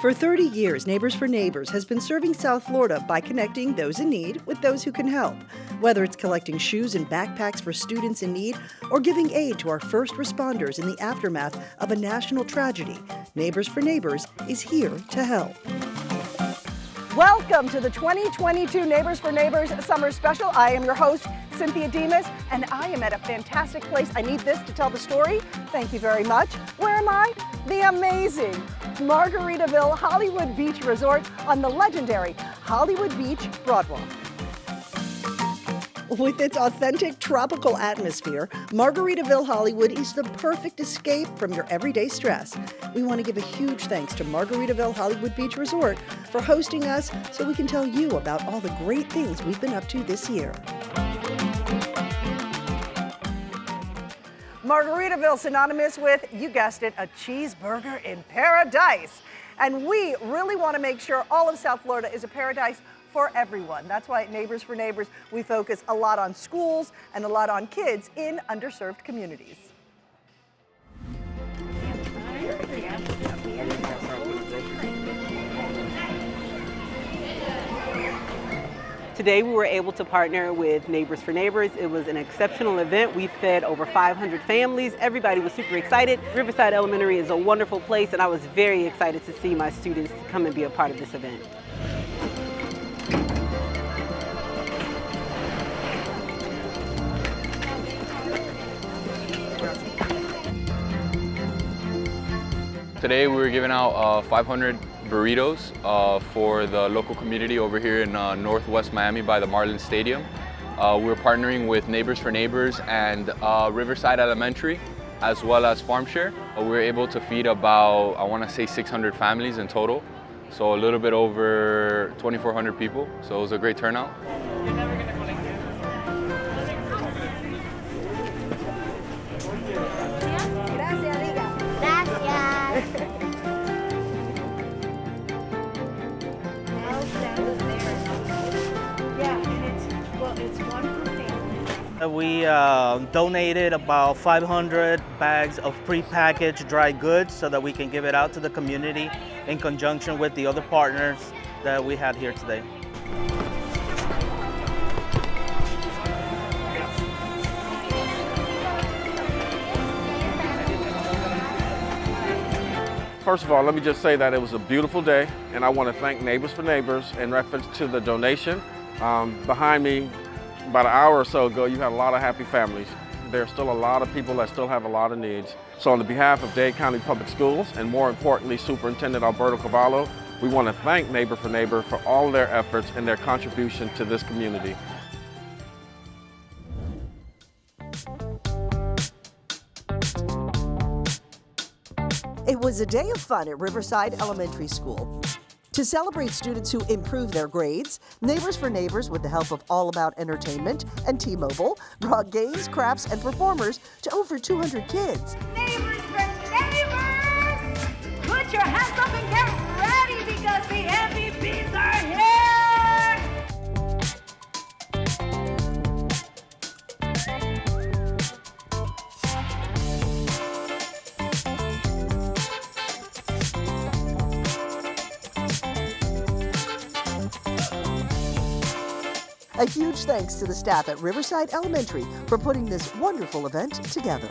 For 30 years, Neighbors for Neighbors has been serving South Florida by connecting those in need with those who can help. Whether it's collecting shoes and backpacks for students in need or giving aid to our first responders in the aftermath of a national tragedy, Neighbors for Neighbors is here to help. Welcome to the 2022 Neighbors for Neighbors Summer Special. I am your host, Cynthia Demos, and I am at a fantastic place. I need this to tell the story. Thank you very much. Where am I? The amazing Margaritaville Hollywood Beach Resort on the legendary Hollywood Beach Boardwalk. With its authentic tropical atmosphere, Margaritaville Hollywood is the perfect escape from your everyday stress. We want to give a huge thanks to Margaritaville Hollywood Beach Resort for hosting us so we can tell you about all the great things we've been up to this year. Margaritaville, synonymous with, you guessed it, a cheeseburger in paradise. And we really want to make sure all of South Florida is a paradise for everyone. That's why at Neighbors for Neighbors, we focus a lot on schools and a lot on kids in underserved communities. Today we were able to partner with Neighbors for Neighbors. It was an exceptional event. We fed over 500 families. Everybody was super excited. Riverside Elementary is a wonderful place, and I was very excited to see my students come and be a part of this event. Today we were giving out 500 burritos for the local community over here in Northwest Miami by the Marlins Stadium. We're partnering with Neighbors for Neighbors and Riverside Elementary, as well as FarmShare. We were able to feed about, I want to say 600 families in total. So a little bit over 2,400 people. So it was a great turnout. We donated about 500 bags of prepackaged dry goods so that we can give it out to the community in conjunction with the other partners that we had here today. First of all, let me just say that it was a beautiful day, and I want to thank Neighbors for Neighbors in reference to the donation. Behind me, about an hour or so ago, you had a lot of happy families. There's still a lot of people that still have a lot of needs. So on the behalf of Dade County Public Schools, and more importantly, Superintendent Alberto Cavallo, we want to thank Neighbor for Neighbor for all their efforts and their contribution to this community. It was a day of fun at Riverside Elementary School. To celebrate students who improve their grades, Neighbors for Neighbors, with the help of All About Entertainment and T-Mobile, brought games, crafts, and performers to over 200 kids. Neighbors for Neighbors! Put your hands up and get ready because the MVPs are here! A huge thanks to the staff at Riverside Elementary for putting this wonderful event together.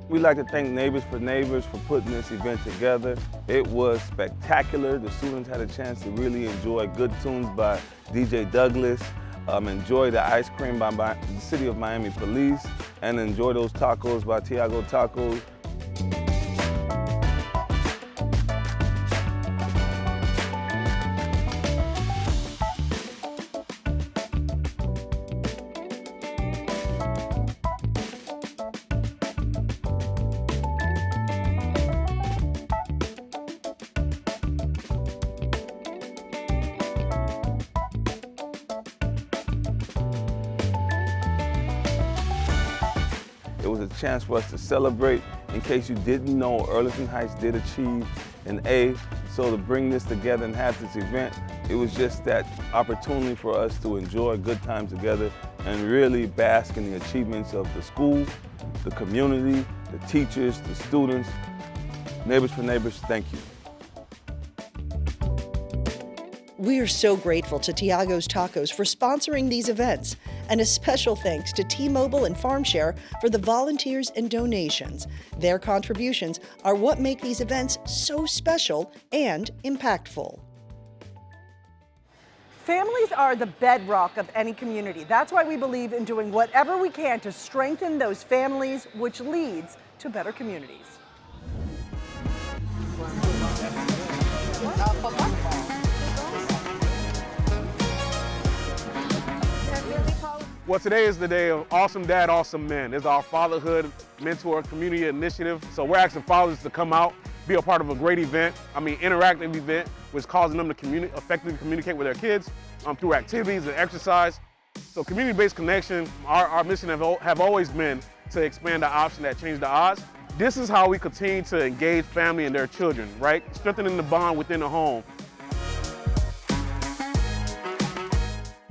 We'd like to thank Neighbors for Neighbors for putting this event together. It was spectacular. The students had a chance to really enjoy good tunes by DJ Douglas, enjoy the ice cream by the City of Miami Police, and enjoy those tacos by Tiago Tacos. It was a chance for us to celebrate. In case you didn't know, Earlington Heights did achieve an A. So to bring this together and have this event It was just that opportunity for us to enjoy a good time together and really bask in the achievements of the school, the community, the teachers, the students. Neighbors for Neighbors, thank you. We are so grateful to Tiago's Tacos for sponsoring these events, and a special thanks to T-Mobile and FarmShare for the volunteers and donations. Their contributions are what make these events so special and impactful. Families are the bedrock of any community. That's why we believe in doing whatever we can to strengthen those families, which leads to better communities. Well, today is the day of Awesome Dad, Awesome Men. It's our fatherhood mentor community initiative. So we're asking fathers to come out, be a part of a great event, interactive event, which is causing them to effectively communicate with their kids through activities and exercise. So community-based connection, our mission have always been to expand the option that change the odds. This is how we continue to engage family and their children, right? Strengthening the bond within the home.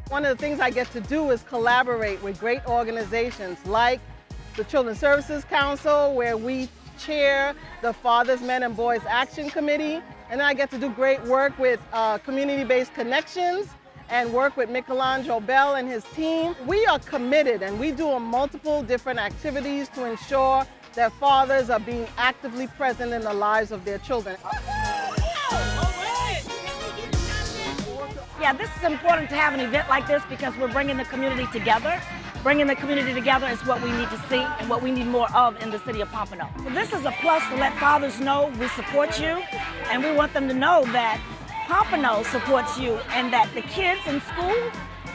One of the things I get to do is collaborate with great organizations like the Children's Services Council, where we chair the Fathers, Men, and Boys Action Committee. And then I get to do great work with Community-Based Connections and work with Michelangelo Bell and his team. We are committed, and we do multiple different activities to ensure that fathers are being actively present in the lives of their children. Yeah, this is important to have an event like this because we're bringing the community together. Bringing the community together is what we need to see and what we need more of in the city of Pompano. So this is a plus to let fathers know we support you, and we want them to know that Pompano supports you and that the kids in school,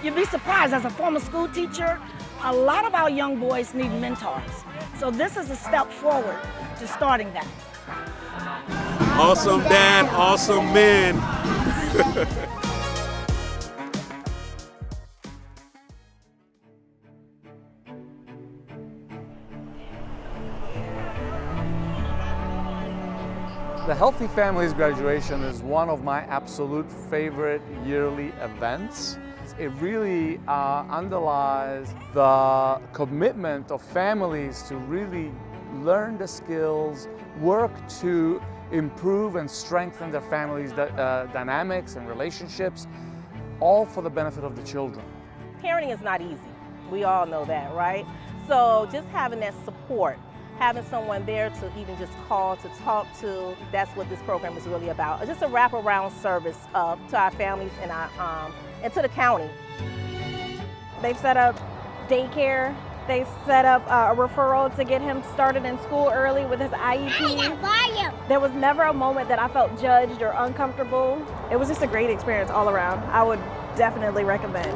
you'd be surprised, as a former school teacher, a lot of our young boys need mentors. So this is a step forward to starting that. Awesome Dad, Awesome Men. The Healthy Families graduation is one of my absolute favorite yearly events. It really underlies the commitment of families to really learn the skills, work to improve and strengthen their families' dynamics and relationships, all for the benefit of the children. Parenting is not easy. We all know that, right? So just having that support, having someone there to even just call, to talk to, that's what this program is really about. It's just a wraparound service to our families and to the county. They've set up daycare. They set up a referral to get him started in school early with his IEP. There was never a moment that I felt judged or uncomfortable. It was just a great experience all around. I would definitely recommend.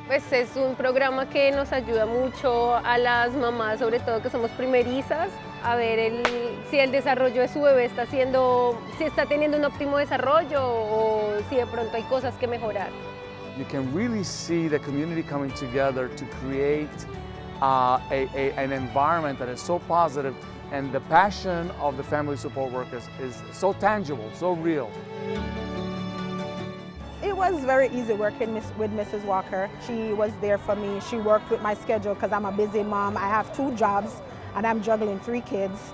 Pues es un programa que nos ayuda mucho a las mamás, sobre todo que somos primerizas, a ver si el desarrollo de su bebé está si está teniendo un óptimo desarrollo o si de pronto hay cosas que mejorar. You can really see the community coming together to create an environment that is so positive, and the passion of the family support workers is so tangible, so real. It was very easy working with Mrs. Walker. She was there for me. She worked with my schedule because I'm a busy mom. I have 2 jobs and I'm juggling 3 kids.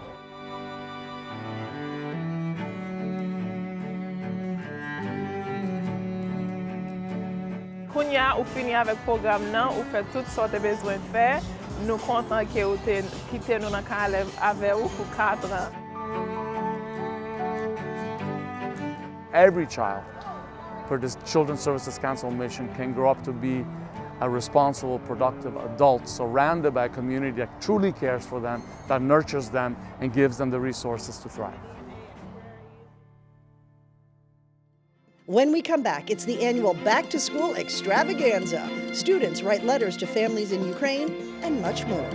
Kounya ou fini avec programme nan, ou fait toutes sortes de besoins faire. Nous content que ou te quitter nous dans calève avec ou pour 4 ans. Every child, for this Children's Services Council mission, can grow up to be a responsible, productive adult surrounded by a community that truly cares for them, that nurtures them, and gives them the resources to thrive. When we come back, it's the annual Back to School Extravaganza. Students write letters to families in Ukraine and much more.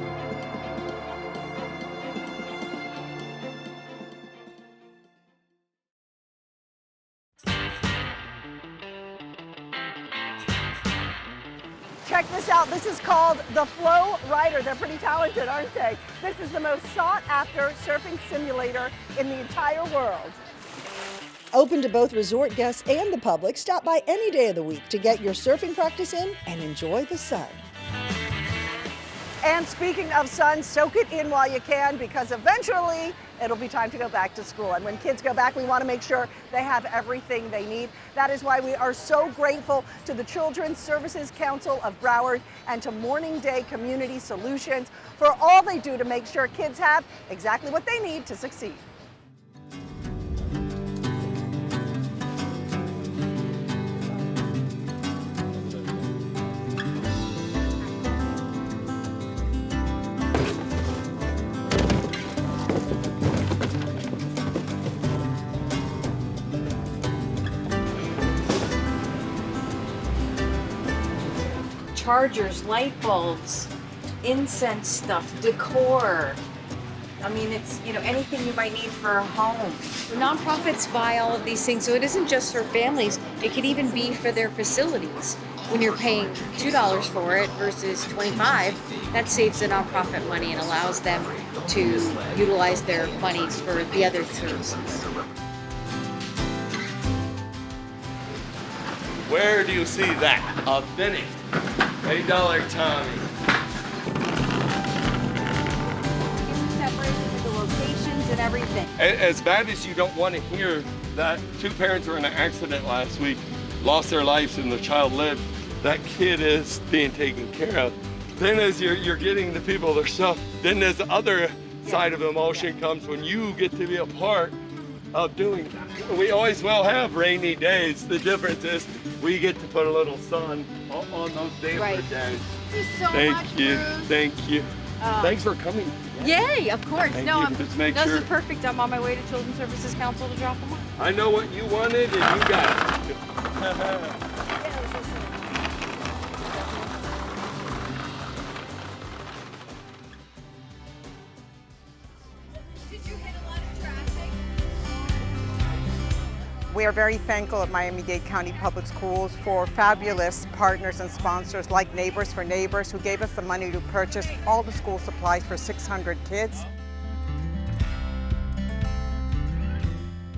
Check this out. This is called the Flow Rider. They're pretty talented, aren't they? This is the most sought after surfing simulator in the entire world. Open to both resort guests and the public, stop by any day of the week to get your surfing practice in and enjoy the sun. And speaking of sun, soak it in while you can, because eventually it'll be time to go back to school. And when kids go back, we want to make sure they have everything they need. That is why we are so grateful to the Children's Services Council of Broward and to Morning Day Community Solutions for all they do to make sure kids have exactly what they need to succeed. Chargers, light bulbs, incense stuff, decor. I mean, it's, you know, anything you might need for a home. Nonprofits buy all of these things, so it isn't just for families. It could even be for their facilities. When you're paying $2 for it versus $25, that saves the nonprofit money and allows them to utilize their monies for the other services. Where do you see that? Authentic. $8 Tommy. Separated with the locations and everything. As bad as you don't want to hear that 2 parents were in an accident last week, lost their lives and the child lived, that kid is being taken care of. Then as you're getting the people their stuff, then there's the other side of emotion comes when you get to be a part of doing that. We always will have rainy days. The difference is we get to put a little sun on those damper days. Thank you so much, Thank you. Thanks for coming. Yay, of course. Thank no, you. Just make this sure. is perfect. I'm on my way to Children's Services Council to drop them off. I know what you wanted and you got it. We are very thankful at Miami-Dade County Public Schools for fabulous partners and sponsors like Neighbors for Neighbors, who gave us the money to purchase all the school supplies for 600 kids.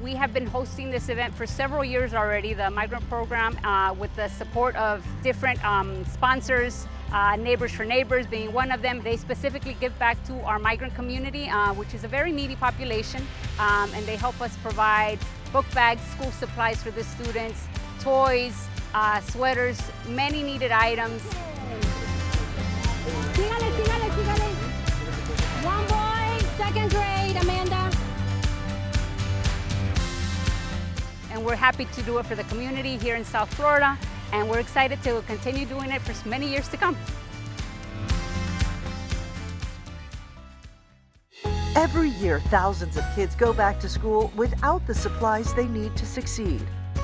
We have been hosting this event for several years already, the migrant program, with the support of different sponsors, Neighbors for Neighbors being one of them. They specifically give back to our migrant community, which is a very needy population, and they help us provide book bags, school supplies for the students, toys, sweaters, many needed items. One boy, second grade, Amanda. And we're happy to do it for the community here in South Florida, and we're excited to continue doing it for many years to come. Every year, thousands of kids go back to school without the supplies they need to succeed.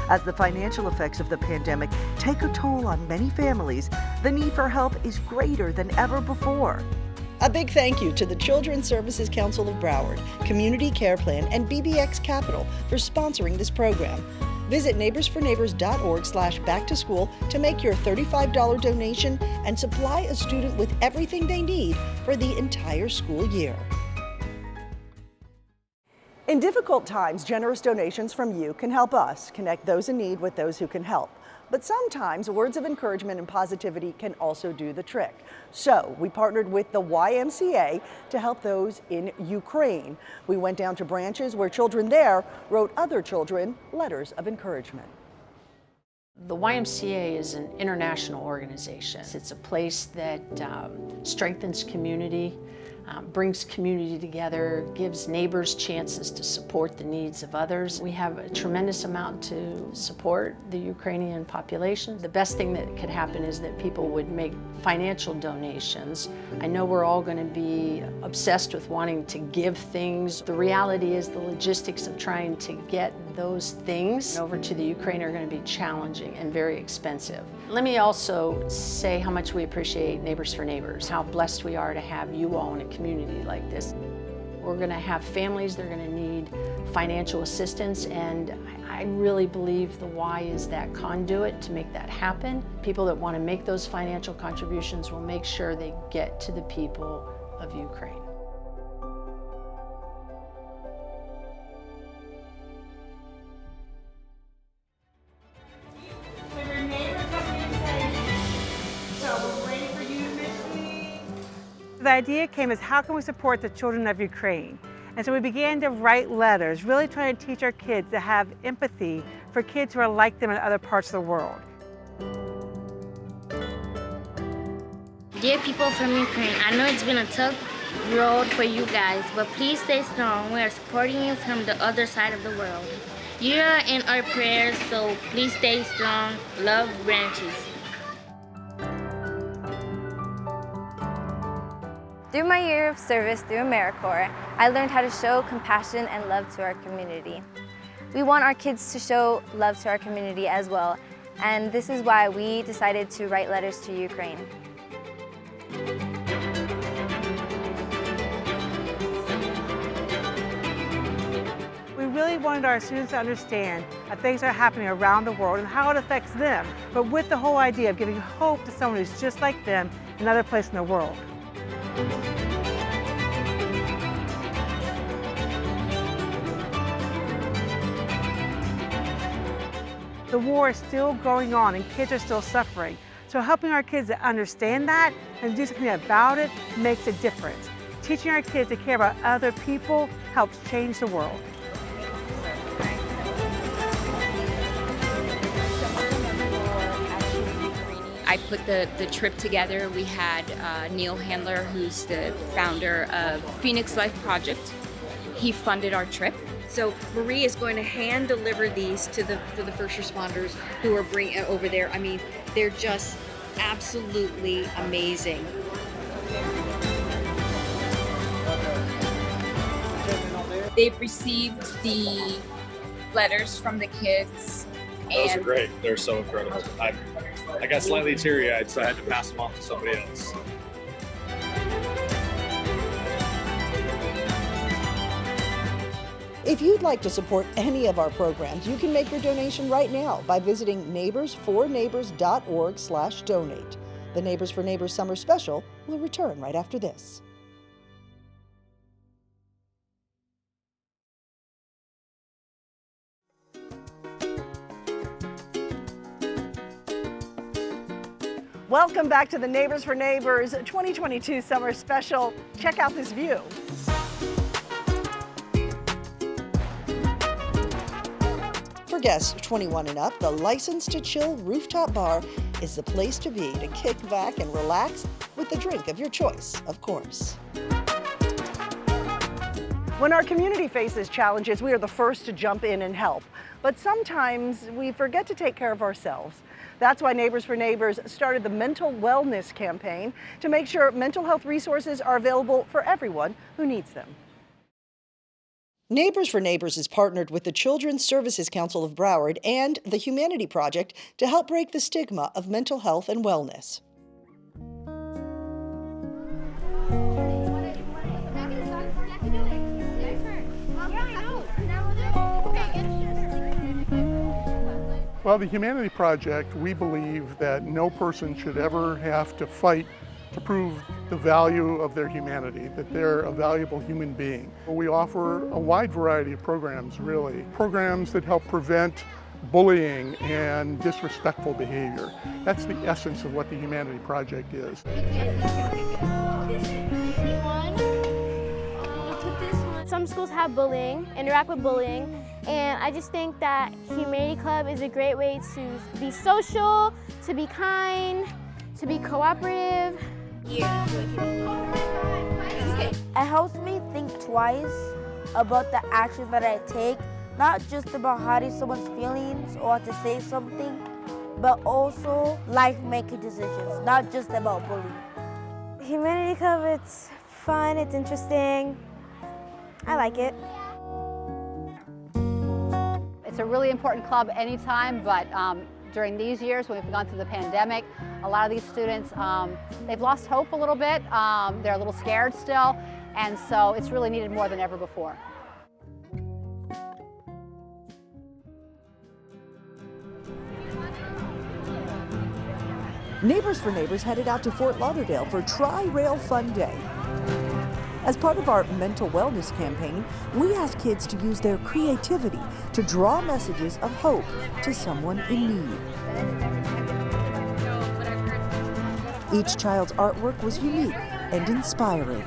As the financial effects of the pandemic take a toll on many families, the need for help is greater than ever before. A big thank you to the Children's Services Council of Broward, Community Care Plan, and BBX Capital for sponsoring this program. Visit neighborsforneighbors.org/back-to-school to make your $35 donation and supply a student with everything they need for the entire school year. In difficult times, generous donations from you can help us connect those in need with those who can help. But sometimes words of encouragement and positivity can also do the trick. So we partnered with the YMCA to help those in Ukraine. We went down to branches where children there wrote other children letters of encouragement. The YMCA is an international organization. It's a place that strengthens community, brings community together, gives neighbors chances to support the needs of others. We have a tremendous amount to support the Ukrainian population. The best thing that could happen is that people would make financial donations. I know we're all going to be obsessed with wanting to give things. The reality is the logistics of trying to get those things over to the Ukraine are going to be challenging and very expensive. Let me also say how much we appreciate Neighbors for Neighbors, how blessed we are to have you all in a community like this. We're going to have families that are going to need financial assistance, and I really believe the Y is that conduit to make that happen. People that want to make those financial contributions will make sure they get to the people of Ukraine. the idea came as how can we support the children of Ukraine? And so we began to write letters, really trying to teach our kids to have empathy for kids who are like them in other parts of the world. Dear people from Ukraine, I know it's been a tough road for you guys, but please stay strong. We are supporting you from the other side of the world. You are in our prayers, so please stay strong. Love, Branches. Through my year of service through AmeriCorps, I learned how to show compassion and love to our community. We want our kids to show love to our community as well, and this is why we decided to write letters to Ukraine. We really wanted our students to understand that things are happening around the world and how it affects them, but with the whole idea of giving hope to someone who's just like them in another place in the world. The war is still going on and kids are still suffering. So helping our kids to understand that and do something about it makes a difference. Teaching our kids to care about other people helps change the world. I put the trip together. We had Neil Handler, who's the founder of Phoenix Life Project. He funded our trip. So Marie is going to hand deliver these to the first responders who are bringing over there. I mean, they're just absolutely amazing. They've received the letters from the kids. Those are great. They're so incredible. I got slightly teary-eyed, so I had to pass them off to somebody else. If you'd like to support any of our programs, you can make your donation right now by visiting neighborsforneighbors.org/donate. The Neighbors for Neighbors Summer Special will return right after this. Welcome back to the Neighbors for Neighbors 2022 Summer Special. Check out this view. For guests 21 and up, the License to Chill rooftop bar is the place to be to kick back and relax with the drink of your choice, of course. When our community faces challenges, we are the first to jump in and help. But sometimes we forget to take care of ourselves. That's why Neighbors for Neighbors started the Mental Wellness Campaign to make sure mental health resources are available for everyone who needs them. Neighbors for Neighbors is partnered with the Children's Services Council of Broward and the Humanity Project to help break the stigma of mental health and wellness. Well, the Humanity Project, we believe that no person should ever have to fight to prove the value of their humanity, that they're a valuable human being. We offer a wide variety of programs, really. Programs that help prevent bullying and disrespectful behavior. That's the essence of what the Humanity Project is. Some schools have bullying, interact with bullying, and I just think that Humanity Club is a great way to be social, to be kind, to be cooperative. It helps me think twice about the actions that I take, not just about hurting someone's feelings or to say something, but also life-making decisions, not just about bullying. Humanity Club, it's fun, it's interesting. I like it. It's a really important club anytime, but during these years when we've gone through the pandemic, a lot of these students, they've lost hope a little bit. They're a little scared still, and so it's really needed more than ever before. Neighbors for Neighbors headed out to Fort Lauderdale for Tri-Rail Fun Day. As part of our mental wellness campaign, we ask kids to use their creativity to draw messages of hope to someone in need. Each child's artwork was unique, and inspiring.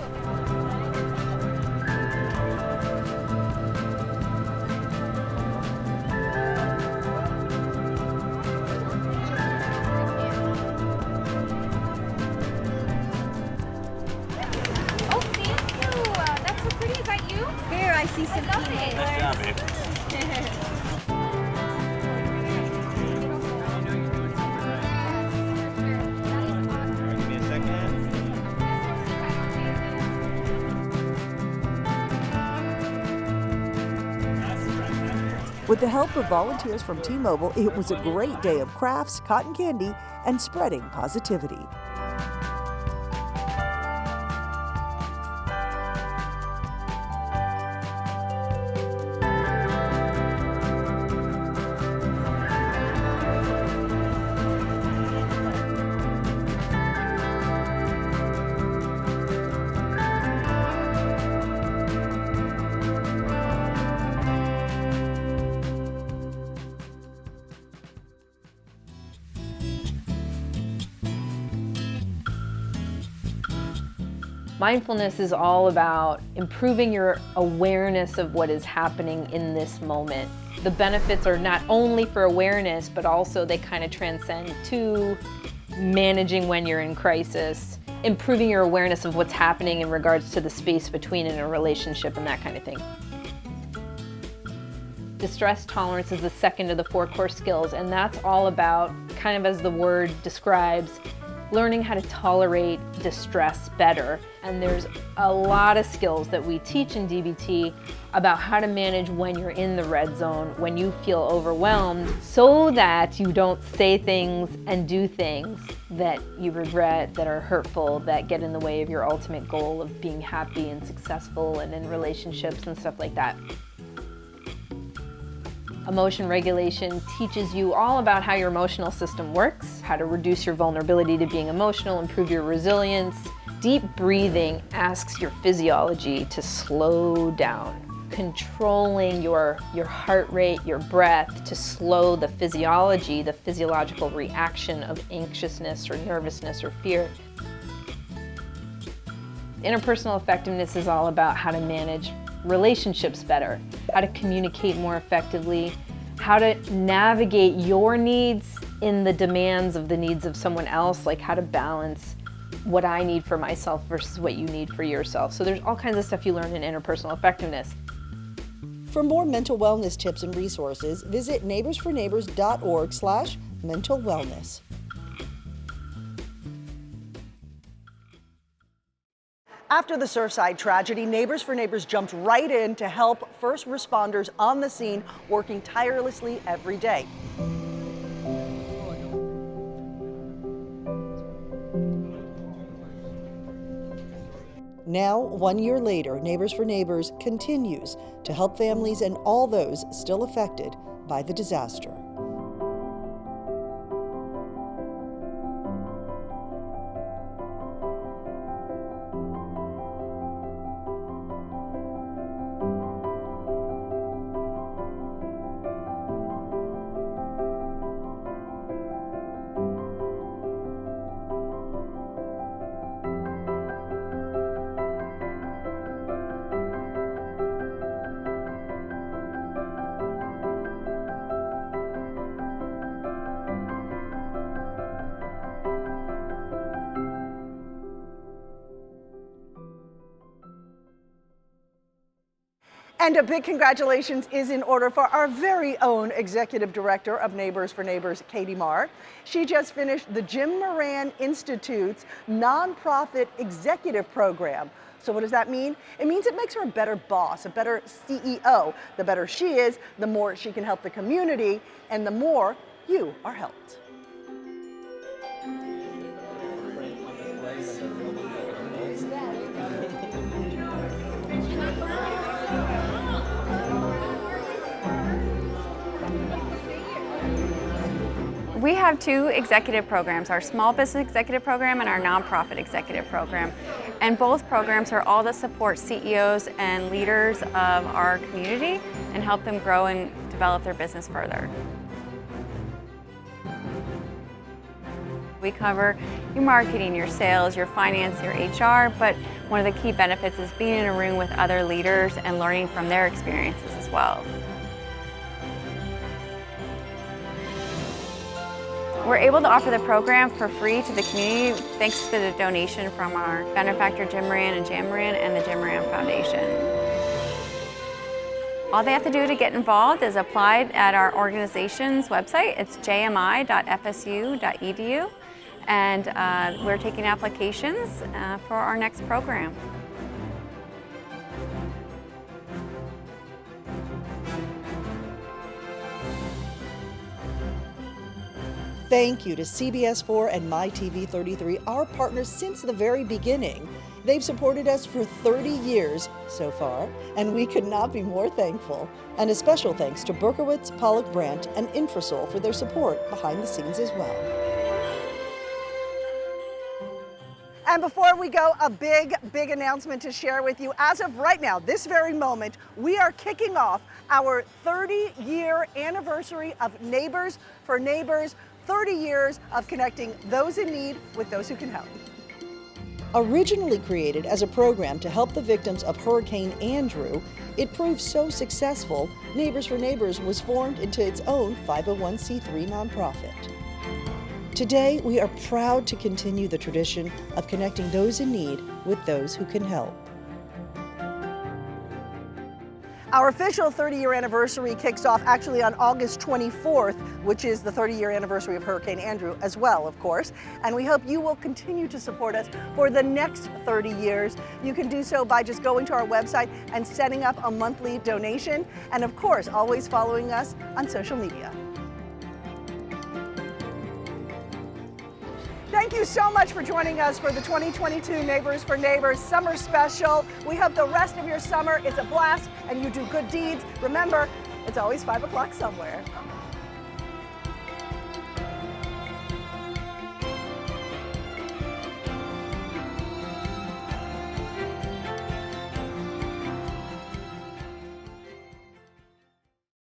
Oh, thank you. That's so pretty. Is that you? Here, I see some peanuts. Nice job, babe. With the help of volunteers from T-Mobile, it was a great day of crafts, cotton candy, and spreading positivity. Mindfulness is all about improving your awareness of what is happening in this moment. The benefits are not only for awareness, but also they kind of transcend to managing when you're in crisis, improving your awareness of what's happening in regards to the space between in a relationship and that kind of thing. Distress tolerance is the second of the 4 core skills, and that's all about, kind of as the word describes, learning how to tolerate distress better. And there's a lot of skills that we teach in DBT about how to manage when you're in the red zone, when you feel overwhelmed, so that you don't say things and do things that you regret, that are hurtful, that get in the way of your ultimate goal of being happy and successful and in relationships and stuff like that. Emotion regulation teaches you all about how your emotional system works, how to reduce your vulnerability to being emotional, improve your resilience. Deep breathing asks your physiology to slow down. Controlling your heart rate, your breath, to slow the physiology, the physiological reaction of anxiousness or nervousness or fear. Interpersonal effectiveness is all about how to manage relationships better, how to communicate more effectively, how to navigate your needs in the demands of the needs of someone else, like how to balance what I need for myself versus what you need for yourself. So there's all kinds of stuff you learn in interpersonal effectiveness. For more mental wellness tips and resources, visit neighborsforneighbors.org/mental wellness. After the Surfside tragedy, Neighbors for Neighbors jumped right in to help first responders on the scene, working tirelessly every day. Now, 1 year later, Neighbors for Neighbors continues to help families and all those still affected by the disaster. And a big congratulations is in order for our very own Executive Director of Neighbors for Neighbors, Katie Marr. She just finished the Jim Moran Institute's nonprofit executive program. So what does that mean? It means it makes her a better boss, a better CEO. The better she is, the more she can help the community, and the more you are helped. We have 2 executive programs, our small business executive program and our nonprofit executive program. And both programs are all to support CEOs and leaders of our community and help them grow and develop their business further. We cover your marketing, your sales, your finance, your HR, but one of the key benefits is being in a room with other leaders and learning from their experiences as well. We're able to offer the program for free to the community thanks to the donation from our benefactor Jim Moran and Jan Moran and the Jim Moran Foundation. All they have to do to get involved is apply at our organization's website. It's jmi.fsu.edu, and we're taking applications for our next program. Thank you to CBS4 and MyTV33, our partners since the very beginning. They've supported us for 30 years so far, and we could not be more thankful. And a special thanks to Berkowitz, Pollock Brandt, and Infrasol for their support behind the scenes as well. And before we go, a big announcement to share with you. As of right now, this very moment, we are kicking off our 30-year anniversary of Neighbors for Neighbors, 30 years of connecting those in need with those who can help. Originally created as a program to help the victims of Hurricane Andrew, it proved so successful, Neighbors for Neighbors was formed into its own 501c3 nonprofit. Today, we are proud to continue the tradition of connecting those in need with those who can help. Our official 30-year anniversary kicks off actually on August 24th, which is the 30-year anniversary of Hurricane Andrew as well, of course. And we hope you will continue to support us for the next 30 years. You can do so by just going to our website and setting up a monthly donation. And of course, always following us on social media. Thank you so much for joining us for the 2022 Neighbors for Neighbors Summer Special. We hope the rest of your summer is a blast and you do good deeds. Remember, it's always 5 o'clock somewhere.